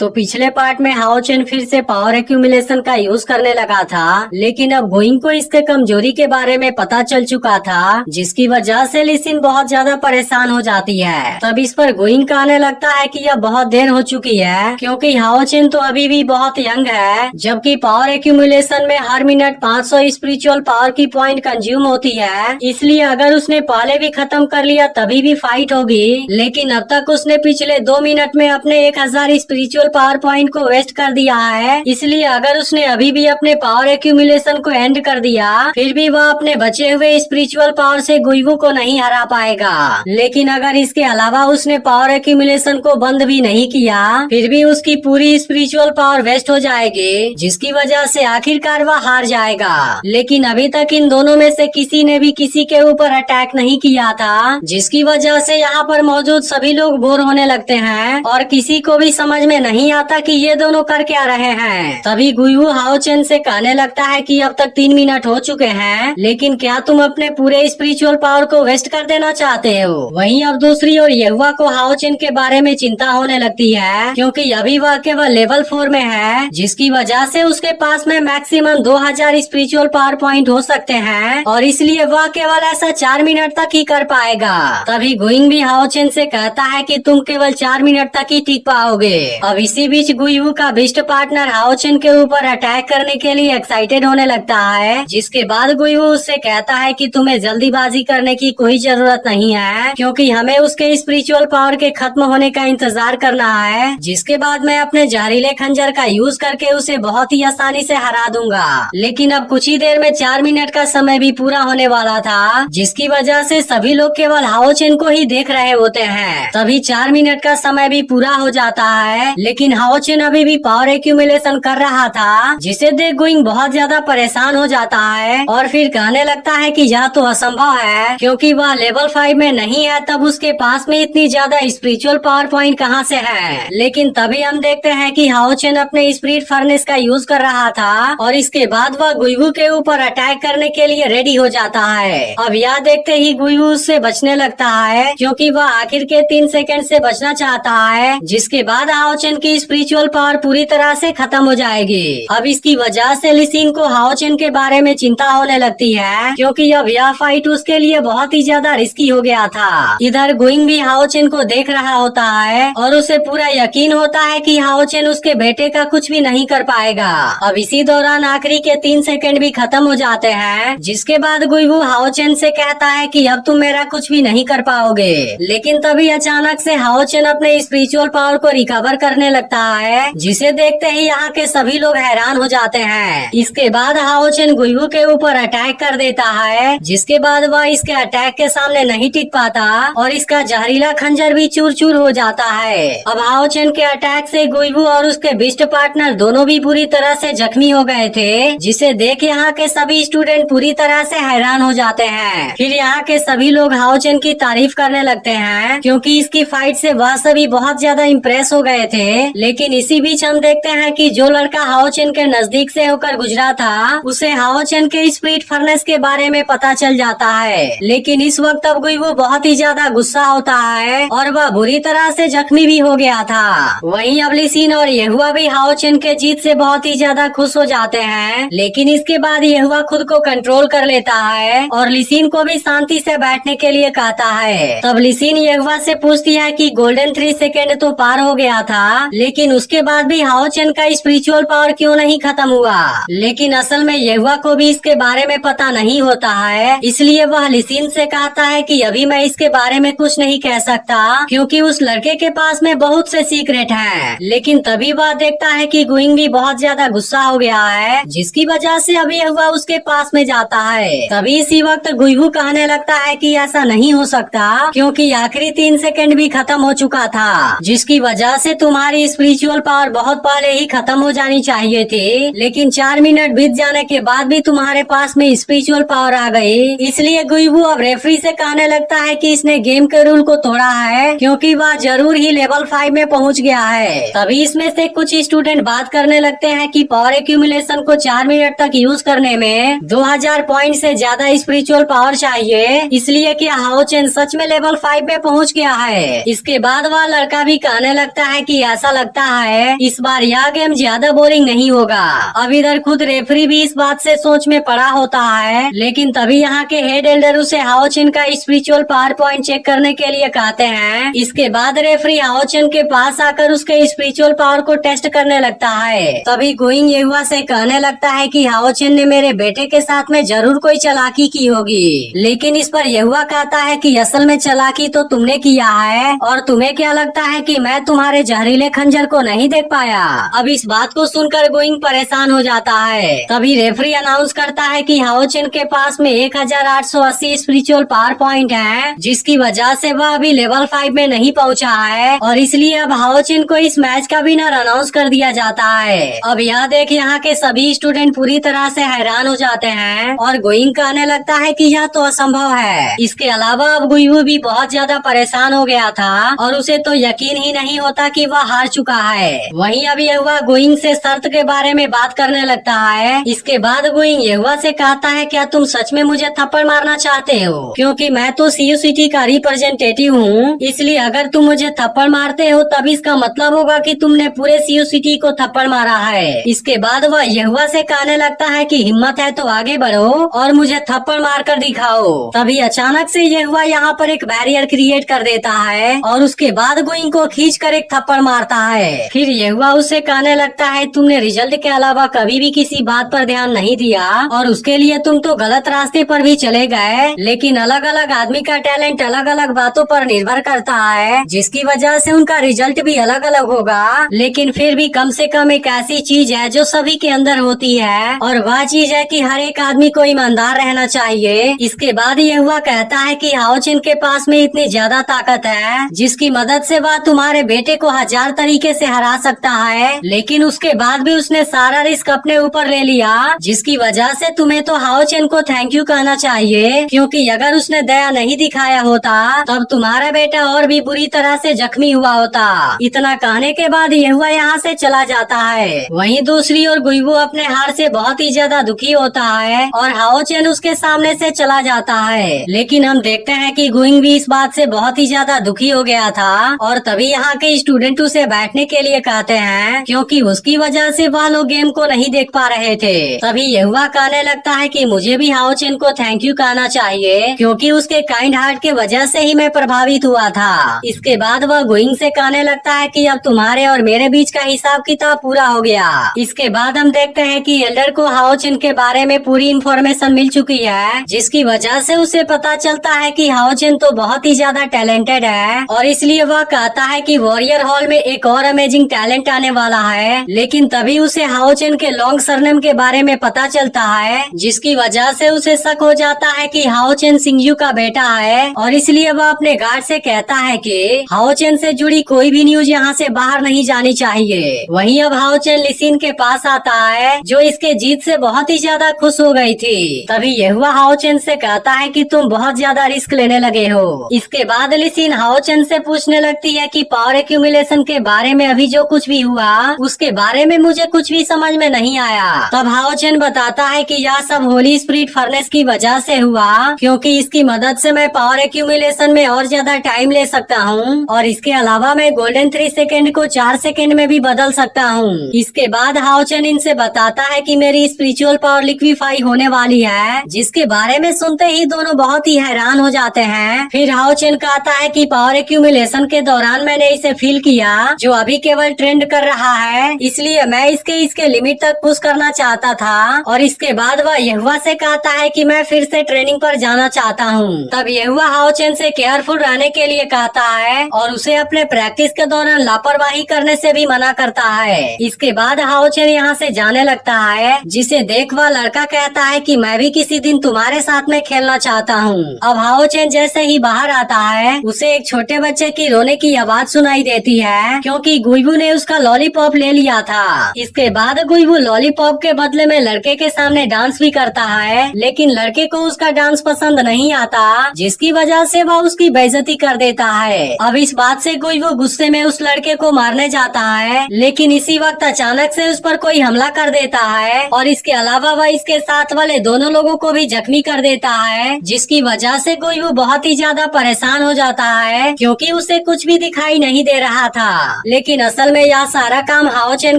तो पिछले पार्ट में हाओ चेन फिर से पावर एक्यूमुलेशन का यूज करने लगा था, लेकिन अब गोइंग को इसके कमजोरी के बारे में पता चल चुका था, जिसकी वजह से लिसिन बहुत ज्यादा परेशान हो जाती है। तब इस पर गोइंग का आने लगता है कि अब बहुत देर हो चुकी है, क्योंकि हाओ चेन तो अभी भी बहुत यंग है, जबकि पावर एक्यूमुलेशन में हर मिनट 500 स्पिरिचुअल पावर की पॉइंट कंज्यूम होती है। इसलिए अगर उसने पहले भी खत्म कर लिया तभी भी फाइट होगी, लेकिन अब तक उसने पिछले 2 मिनट में अपने 1000 स्पिरिचुअल पावर पॉइंट को वेस्ट कर दिया है। इसलिए अगर उसने अभी भी अपने पावर एक्यूमुलेशन को एंड कर दिया, फिर भी वह अपने बचे हुए स्पिरिचुअल पावर से गुइवू को नहीं हरा पाएगा। लेकिन अगर इसके अलावा उसने पावर एक्यूमुलेशन को बंद भी नहीं किया, फिर भी उसकी पूरी स्पिरिचुअल पावर वेस्ट हो जाएगी, जिसकी वजह से आखिरकार वह हार जाएगा। लेकिन अभी तक इन दोनों में से किसी ने भी किसी के ऊपर अटैक नहीं किया था, जिसकी वजह से यहाँ पर मौजूद सभी लोग बोर होने लगते हैं और किसी को भी समझ में नहीं आता कि ये दोनों कर क्या रहे हैं। तभी गुइवू हाओ चेन से कहने लगता है कि अब तक 3 मिनट हो चुके हैं, लेकिन क्या तुम अपने पूरे स्पिरिचुअल पावर को वेस्ट कर देना चाहते हो? वहीं अब दूसरी ओर येहुआ को हाओ चेन के बारे में चिंता होने लगती है, क्योंकि अभी वह केवल लेवल 4 में है, जिसकी वजह से उसके पास में मैक्सिमम 2000 स्पिरिचुअल पावर पॉइंट हो सकते हैं और इसलिए वह केवल ऐसा 4 मिनट तक ही कर पाएगा। तभी गोइंग भी हाओ चेन से कहता है कि तुम केवल 4 मिनट तक ही टिक पाओगे। अब इसी बीच गुइवू का बिस्ट पार्टनर हाओ चेन के ऊपर अटैक करने के लिए एक्साइटेड होने लगता है, जिसके बाद गुइवू उससे कहता है कि तुम्हें जल्दीबाजी करने की कोई जरूरत नहीं है, क्योंकि हमें उसके स्पिरिचुअल पावर के खत्म होने का इंतजार करना है, जिसके बाद मैं अपने जहरीले खंजर का यूज करके उसे बहुत ही आसानी से हरा दूंगा। लेकिन अब कुछ ही देर में 4 मिनट का समय भी पूरा होने वाला था, जिसकी वजह से सभी लोग केवल हाओ चेन को ही देख रहे होते हैं। तभी 4 मिनट का समय भी पूरा हो जाता है, लेकिन हाओ चेन अभी भी पावर एक्यूमुलेशन कर रहा था, जिसे देख गोइंग बहुत ज्यादा परेशान हो जाता है और फिर कहने लगता है कि यह तो असंभव है, क्योंकि वह लेवल 5 में नहीं है, तब उसके पास में इतनी ज्यादा स्पिरिचुअल पावर पॉइंट कहाँ से है। लेकिन तभी हम देखते हैं कि हाओ चेन अपने स्पिरिट फर्नेस का यूज कर रहा था और इसके बाद वह गुइवू के ऊपर अटैक करने के लिए रेडी हो जाता है। अब यह देखते ही गुइवू उससे बचने लगता है, क्योंकि वह आखिर के 3 सेकंड से बचना चाहता है, जिसके बाद हाओ चेन की स्पिरिचुअल पावर पूरी तरह से खत्म हो जाएगी। अब इसकी वजह से लिसिन को हाओ चेन के बारे में चिंता होने लगती है, क्योंकि अब यह फाइट उसके लिए बहुत ही ज्यादा रिस्की हो गया था। इधर गोइंग भी हाओ चेन को देख रहा होता है और उसे पूरा यकीन होता है कि हाओ चेन उसके बेटे का कुछ भी नहीं कर पाएगा। अब इसी दौरान आखिरी के 3 सेकंड भी खत्म हो जाते हैं, जिसके बाद गुइवू हाओ चेन से कहता है कि अब तुम मेरा कुछ भी नहीं कर पाओगे। लेकिन तभी अचानक से हाओ चेन अपने स्पिरिचुअल पावर को रिकवर करने लगता है, जिसे देखते ही यहाँ के सभी लोग हैरान हो जाते हैं। इसके बाद हाओ चेन गुइवू के ऊपर अटैक कर देता है, जिसके बाद वह इसके अटैक के सामने नहीं टिक पाता और इसका जहरीला खंजर भी चूर चूर हो जाता है। अब हाओ चेन के अटैक से गुइवू और उसके बिस्ट पार्टनर दोनों भी बुरी तरह से जख्मी हो गए थे, जिसे देख यहाँ के सभी स्टूडेंट पूरी तरह से हैरान हो जाते हैं। फिर यहाँ के सभी लोग हाओ चेन की तारीफ करने लगते हैं, क्योंकि इसकी फाइट से वह सभी बहुत ज्यादा इम्प्रेस हो गए थे। लेकिन इसी बीच हम देखते हैं कि जो लड़का हाओ चेन के नजदीक से होकर गुजरा था, उसे हाओ चेन के स्पिरिट फर्नेस के बारे में पता चल जाता है। लेकिन इस वक्त अब गुइवू बहुत ही ज्यादा गुस्सा होता है और वह बुरी तरह से जख्मी भी हो गया था। वहीं अब लिसिन और येहुआ भी हाओ चेन के जीत से बहुत ही ज्यादा खुश हो जाते हैं, लेकिन इसके बाद येहुआ खुद को कंट्रोल कर लेता है और लिसिन को भी शांति से बैठने के लिए कहता है। तब लिसिन येहुआ से पूछती है कि गोल्डन 3 सेकेंड तो पार हो गया था, लेकिन उसके बाद भी हाओ चेन का स्पिरिचुअल पावर क्यों नहीं खत्म हुआ? लेकिन असल में येहुआ को भी इसके बारे में पता नहीं होता है, इसलिए वह लिसिन से कहता है कि अभी मैं इसके बारे में कुछ नहीं कह सकता, क्योंकि उस लड़के के पास में बहुत से सीक्रेट हैं। लेकिन तभी वह देखता है कि गुइंग भी बहुत ज्यादा गुस्सा हो गया है, जिसकी वजह से अभी येहुआ उसके पास में जाता है। तभी इसी वक्त गुइवू कहने लगता है कि ऐसा नहीं हो सकता, क्योंकि आखिरी 3 सेकंड भी खत्म हो चुका था, जिसकी वजह से तुम्हारी स्पिरिचुअल पावर बहुत पहले ही खत्म हो जानी चाहिए थी। लेकिन 4 मिनट बीत जाने के बाद भी तुम्हारे पास में स्पिरिचुअल पावर आ गई। इसलिए गुइवू अब रेफरी से कहने लगता है कि इसने गेम के रूल को तोड़ा है, क्योंकि वह जरूर ही लेवल 5 में पहुंच गया है। तभी इसमें से कुछ स्टूडेंट बात करने लगते हैं कि पावर एक्यूमुलेशन को 4 मिनट तक यूज करने में 2000 पॉइंट से ज्यादा स्पिरिचुअल पावर चाहिए, इसलिए कि हाओ चेन सच में लेवल 5 में पहुंच गया है। इसके बाद वह लड़का भी कहने लगता है कि ऐसा ऐसा लगता है इस बार यह गेम ज्यादा बोरिंग नहीं होगा। अब इधर खुद रेफरी भी इस बात से सोच में पड़ा होता है, लेकिन तभी यहाँ के हेड एल्डर उसे हाओ चेन का स्पिरिचुअल पावर पॉइंट चेक करने के लिए कहते हैं। इसके बाद रेफरी हाओ चेन के पास आकर उसके स्पिरिचुअल पावर को टेस्ट करने लगता है। तभी गोइंग येहुआ से कहने लगता है कि हाओ चेन ने मेरे बेटे के साथ में जरूर कोई चालाकी की होगी, लेकिन इस पर येहुआ कहता है कि असल में चालाकी तो तुमने किया है, और तुम्हें क्या लगता है कि मैं तुम्हारे जहरीले खंजर को नहीं देख पाया। अब इस बात को सुनकर गोइंग परेशान हो जाता है। तभी रेफरी अनाउंस करता है कि हाओ चेन के पास में 1880 स्पिरिचुअल पावर पॉइंट है, जिसकी वजह से वह अभी लेवल 5 में नहीं पहुंचा है, और इसलिए अब हाओ चेन को इस मैच का विनर अनाउंस कर दिया जाता है। अब यह देख यहाँ के सभी स्टूडेंट पूरी तरह से हैरान हो जाते हैं और गोइंग कहने लगता है कि यह तो असंभव है। इसके अलावा अब गुइवू भी बहुत ज्यादा परेशान हो गया था और उसे तो यकीन ही नहीं होता कि वह हार चुका है। वहीं अब येहुआ गोइंग से शर्त के बारे में बात करने लगता है। इसके बाद गोइंग येहुआ से कहता है, क्या तुम सच में मुझे थप्पड़ मारना चाहते हो? क्योंकि मैं तो सीयू सिटी का रिप्रेजेंटेटिव हूँ, इसलिए अगर तुम मुझे थप्पड़ मारते हो तब इसका मतलब होगा कि तुमने पूरे सीयू सिटी को थप्पड़ मारा है। इसके बाद वह येहुआ से कहने लगता है कि हिम्मत है तो आगे बढ़ो और मुझे थप्पड़ मार कर दिखाओ। तभी अचानक से येहुआ यहाँ पर एक बैरियर क्रिएट कर देता है और उसके बाद गोइंग को खींच कर एक थप्पड़ मारता है। फिर येहुआ उसे कहने लगता है, तुमने रिजल्ट के अलावा कभी भी किसी बात पर ध्यान नहीं दिया और उसके लिए तुम तो गलत रास्ते पर भी चले गए, लेकिन अलग अलग आदमी का टैलेंट अलग अलग बातों पर निर्भर करता है, जिसकी वजह से उनका रिजल्ट भी अलग अलग होगा, लेकिन फिर भी कम से कम एक ऐसी चीज है जो सभी के अंदर होती है, और वह चीज है कि हर एक आदमी को ईमानदार रहना चाहिए। इसके बाद येहुआ कहता है कि हाओ चेन के पास में इतनी ज्यादा ताकत है जिसकी मदद से वह तुम्हारे बेटे को 1000 तरीके से हरा सकता है, लेकिन उसके बाद भी उसने सारा रिस्क अपने ऊपर ले लिया, जिसकी वजह से तुम्हें तो हाओ चेन को थैंक यू कहना चाहिए, क्योंकि अगर उसने दया नहीं दिखाया होता तब तुम्हारा बेटा और भी बुरी तरह से जख्मी हुआ होता। इतना कहने के बाद येहुआ यहाँ से चला जाता है। वहीं दूसरी ओर गुइवू अपने हार से बहुत ही ज्यादा दुखी होता है और हाओ चेन उसके सामने से चला जाता है, लेकिन हम देखते हैं कि गोइंग भी इस बात से बहुत ही ज्यादा दुखी हो गया था और तभी यहाँ के स्टूडेंट उसे बैठने के लिए कहते हैं, क्योंकि उसकी वजह से वह लोग गेम को नहीं देख पा रहे थे। तभी येहुआ कहने लगता है कि मुझे भी हाओ चेन को थैंक यू कहना चाहिए, क्योंकि उसके काइंड हार्ट के वजह से ही मैं प्रभावित हुआ था। इसके बाद वह गोइंग से कहने लगता है कि अब तुम्हारे और मेरे बीच का हिसाब किताब पूरा हो गया। इसके बाद हम देखते हैं कि एल्डर को हाओ चेन के बारे में पूरी इन्फॉर्मेशन मिल चुकी है, जिसकी वजह से उसे पता चलता है कि हाओ चेन तो बहुत ही ज्यादा टैलेंटेड है, और इसलिए वह कहता है कि वॉरियर हॉल में एक और अमेजिंग टैलेंट आने वाला है। लेकिन तभी उसे हाओ चेन के लॉन्ग सरनेम के बारे में पता चलता है, जिसकी वजह से उसे शक हो जाता है कि हाओ चेन सिंगयू का बेटा है, और इसलिए वह अपने गार्ड से कहता है कि हाओ चेन से जुड़ी कोई भी न्यूज यहाँ से बाहर नहीं जानी चाहिए। वहीं अब हाओ चेन लिसिन के पास आता है, जो इसके जीत से बहुत ही ज्यादा खुश हो गई थी। तभी येहुआ हाओ चेन से कहता है कि तुम बहुत ज्यादा रिस्क लेने लगे हो। इसके बाद लिसिन हाओ चेन से पूछने लगती है कि पावर एक्यूमुलेशन के बारे में अभी जो कुछ भी हुआ उसके बारे में मुझे कुछ भी समझ में नहीं आया। तब हाओ चेन बताता है कि यह सब होली स्पिरिट फर्नेस की वजह से हुआ, क्योंकि इसकी मदद से मैं पावर एक्यूमुलेशन में और ज्यादा टाइम ले सकता हूँ, और इसके अलावा मैं गोल्डन 3 सेकेंड को 4 सेकेंड में भी बदल सकता हूँ। इसके बाद हाओ चेन इनसे बताता है कि मेरी स्पिरिचुअल पावर लिक्विफाई होने वाली है, जिसके बारे में सुनते ही दोनों बहुत ही हैरान हो जाते हैं। फिर हाओ चेन कहता है कि पावर एक्यूमुलेशन के दौरान मैंने इसे फील किया, जो अभी केवल ट्रेंड कर रहा है, इसलिए मैं इसके लिमिट तक पुश करना चाहता था। और इसके बाद वह येहुआ से कहता है कि मैं फिर से ट्रेनिंग पर जाना चाहता हूँ। तब येहुआ हाओ चेन से केयरफुल रहने के लिए कहता है और उसे अपने प्रैक्टिस के दौरान लापरवाही करने से भी मना करता है। इसके बाद हाओ चेन यहाँ से जाने लगता है, जिसे देख वह लड़का कहता है कि मैं भी किसी दिन तुम्हारे साथ में खेलना चाहता हूँ। अब हाओ चेन जैसे ही बाहर आता है, उसे एक छोटे बच्चे की रोने की आवाज सुनाई देती है, क्योंकि गुइवू ने उसका लॉलीपॉप ले लिया था। इसके बाद गुइवू लॉलीपॉप के बदले में लड़के के सामने डांस भी करता है, लेकिन लड़के को उसका डांस पसंद नहीं आता, जिसकी वजह से वह उसकी बेइज्जती कर देता है। अब इस बात से गुइवू गुस्से में उस लड़के को मारने जाता है, लेकिन इसी वक्त अचानक से उस पर कोई हमला कर देता है, और इसके अलावा वह इसके साथ वाले दोनों लोगों को भी जख्मी कर देता है, जिसकी वजह से गुइवू बहुत ही ज्यादा परेशान हो जाता है, क्योंकि उसे कुछ भी दिखाई नहीं दे रहा था। लेकिन असल में यह सारा काम हाओ चेन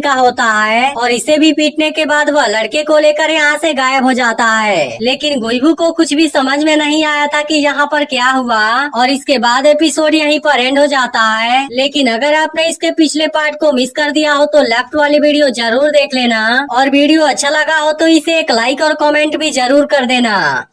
का होता है और इसे भी पीटने के बाद वह लड़के को लेकर यहाँ से गायब हो जाता है। लेकिन गोइबू को कुछ भी समझ में नहीं आया था कि यहाँ पर क्या हुआ और इसके बाद एपिसोड यहीं पर एंड हो जाता है। लेकिन अगर आपने इसके पिछले पार्ट को मिस कर दिया हो तो लेफ्ट वाली वीडियो जरूर देख लेना और वीडियो अच्छा लगा हो तो इसे एक लाइक और कमेंट भी जरूर कर देना।